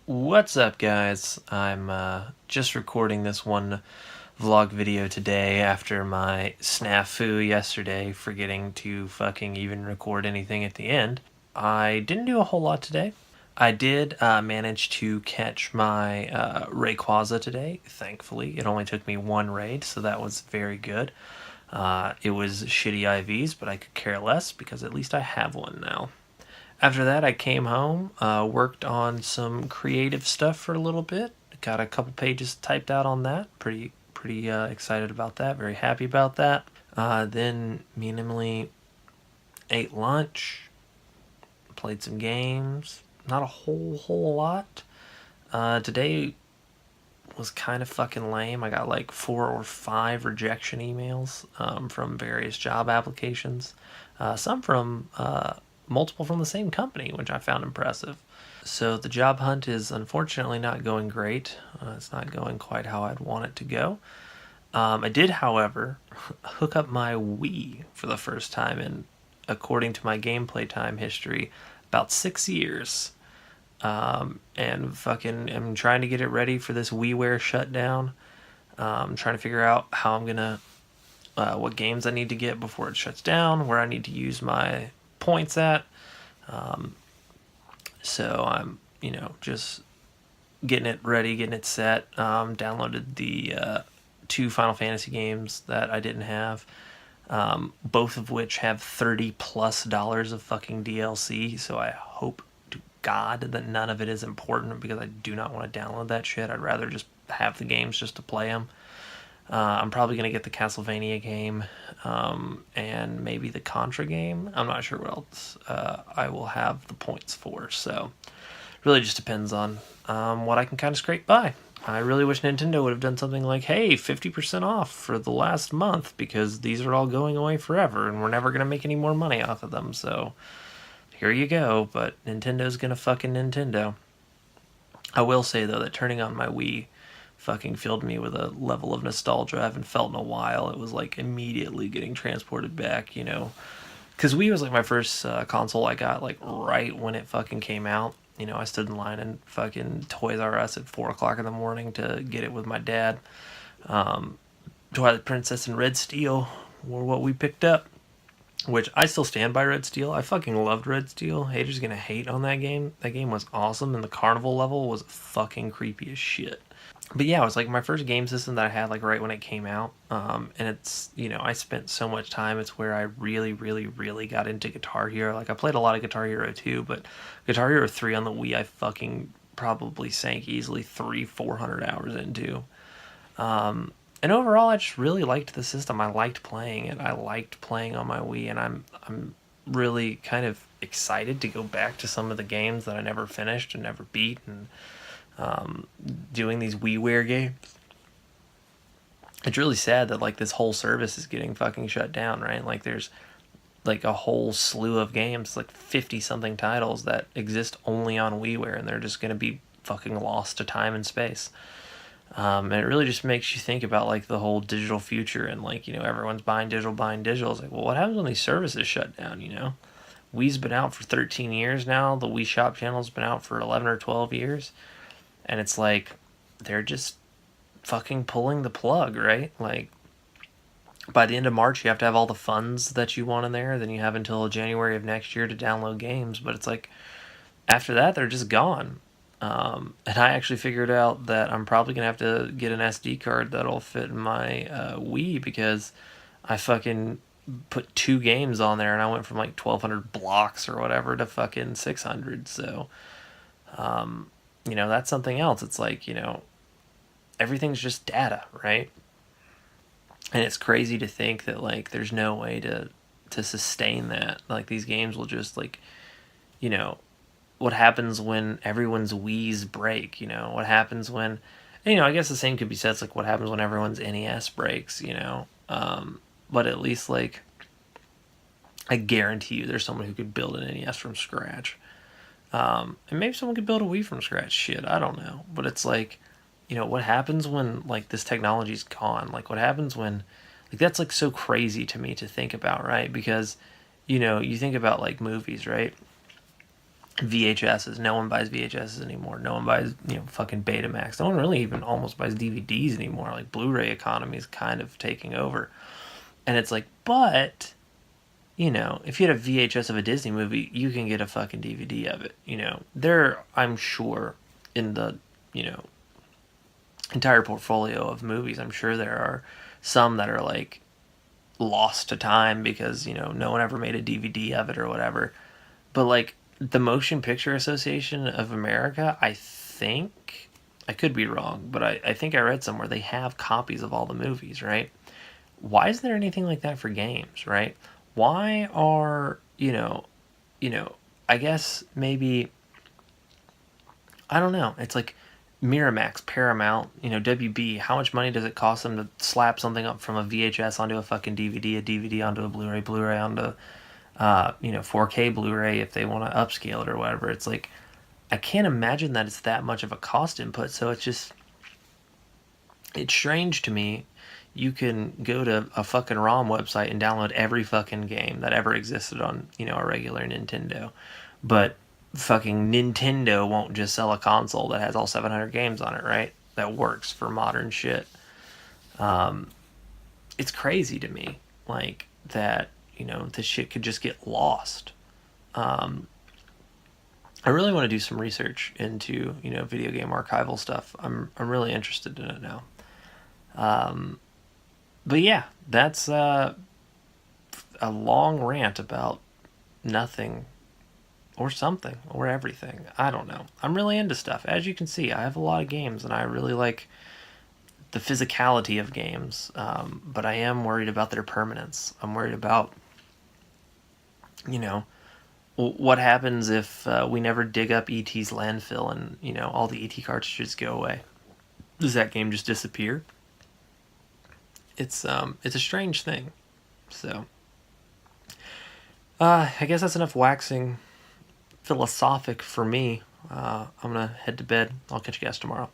What's up, guys? I'm just recording this one vlog video today after my snafu yesterday, forgetting to fucking even record anything at the end. I didn't do a whole lot today. I did manage to catch my Rayquaza today, thankfully. It only took me one raid, so that was very good. It was shitty IVs, but I could care less because at least I have one now. After that, I came home, worked on some creative stuff for a little bit. Got a couple pages typed out on that. Pretty excited about that. Very happy about that. Then me and Emily ate lunch, played some games. Not a whole lot. Today was kind of fucking lame. I got like 4 or 5 rejection emails from various job applications. Some from multiple from the same company, which I found impressive. So the job hunt is unfortunately not going great. It's not going quite how I'd want it to go. I did, however, hook up my Wii for the first time in, according to my gameplay time history, about 6 years. And fucking am trying to get it ready for this WiiWare Shutdown. Trying to figure out how I'm gonna, what games I need to get before it shuts down, where I need to use my points at. So I'm, just getting it ready, getting it set. Downloaded the 2 Final Fantasy games that I didn't have, both of which have $30+ of fucking DLC. So I hope to God that none of it is important because I do not want to download that shit. I'd rather just have the games just to play them. I'm probably going to get the Castlevania game and maybe the Contra game. I'm not sure what else I will have the points for. So it really just depends on what I can kind of scrape by. I really wish Nintendo would have done something like, hey, 50% off for the last month because these are all going away forever and we're never going to make any more money off of them. So here you go. But Nintendo's going to fucking Nintendo. I will say, though, that turning on my Wii fucking filled me with a level of nostalgia I haven't felt in a while. It was like immediately getting transported back, because Wii was like my first console I got like right when it fucking came out. I stood in line in fucking Toys R Us at 4 o'clock in the morning to get it with my dad. Twilight Princess and Red Steel were what we picked up, which I still stand by Red Steel. I fucking loved Red Steel. Haters gonna hate on that game. That game was awesome, and the carnival level was fucking creepy as shit. But yeah, it was like my first game system that I had like right when it came out. And it's, I spent so much time. It's where I really got into Guitar Hero. Like I played a lot of Guitar Hero 2, but Guitar Hero 3 on the Wii I fucking probably sank easily 300-400 hours into. And overall I just really liked the system. I liked playing it. I liked playing on my Wii, and I'm really kind of excited to go back to some of the games that I never finished and never beat, and doing these WiiWare games. It's really sad that like this whole service is getting fucking shut down, right? Like there's like a whole slew of games, like 50 something titles that exist only on WiiWare, and they're just going to be fucking lost to time and space. And it really just makes you think about like the whole digital future, and like, everyone's buying digital. It's like, well, what happens when these services shut down, Wii's been out for 13 years now. The Wii Shop channel's been out for 11 or 12 years. And it's like, they're just fucking pulling the plug, right? Like, by the end of March, you have to have all the funds that you want in there. Then you have until January of next year to download games. But it's like, after that, they're just gone. And I actually figured out that I'm probably going to have to get an SD card that'll fit in my Wii, because I fucking put 2 games on there, and I went from like 1,200 blocks or whatever to fucking 600. So, that's something else. It's like, everything's just data, right? And it's crazy to think that like there's no way to sustain that. Like these games will just like, what happens when everyone's Wii's break? What happens when, I guess the same could be said. It's like what happens when everyone's NES breaks? But at least like I guarantee you there's someone who could build an NES from scratch. And maybe someone could build a Wii from scratch. Shit, I don't know. But it's like, what happens when like this technology's gone? Like what happens when, like that's like so crazy to me to think about, right? Because, you think about like movies, right? VHSs. No one buys VHSs anymore. No one buys, fucking Betamax. No one really even almost buys DVDs anymore. Like, Blu-ray economy is kind of taking over. And it's like, but, if you had a VHS of a Disney movie, you can get a fucking DVD of it. There, I'm sure, in the, entire portfolio of movies, I'm sure there are some that are like lost to time because, no one ever made a DVD of it or whatever. But like, the Motion Picture Association of America, I think, I could be wrong, but I think I read somewhere they have copies of all the movies, right? Why isn't there anything like that for games, right? Why are, I guess maybe, I don't know. It's like Miramax, Paramount, WB. How much money does it cost them to slap something up from a VHS onto a fucking DVD, a DVD onto a Blu-ray, Blu-ray onto 4K Blu-ray if they want to upscale it or whatever. It's like, I can't imagine that it's that much of a cost input. So it's strange to me. You can go to a fucking ROM website and download every fucking game that ever existed on, a regular Nintendo. But fucking Nintendo won't just sell a console that has all 700 games on it, right? That works for modern shit. It's crazy to me, like, that, this shit could just get lost. I really want to do some research into, video game archival stuff. I'm really interested in it now. But yeah, that's a long rant about nothing or something or everything. I don't know. I'm really into stuff. As you can see, I have a lot of games and I really like the physicality of games. But I am worried about their permanence. I'm worried about, what happens if we never dig up ET's landfill and, all the ET cartridges go away? Does that game just disappear? It's a strange thing. So, I guess that's enough waxing philosophic for me. I'm gonna head to bed. I'll catch you guys tomorrow.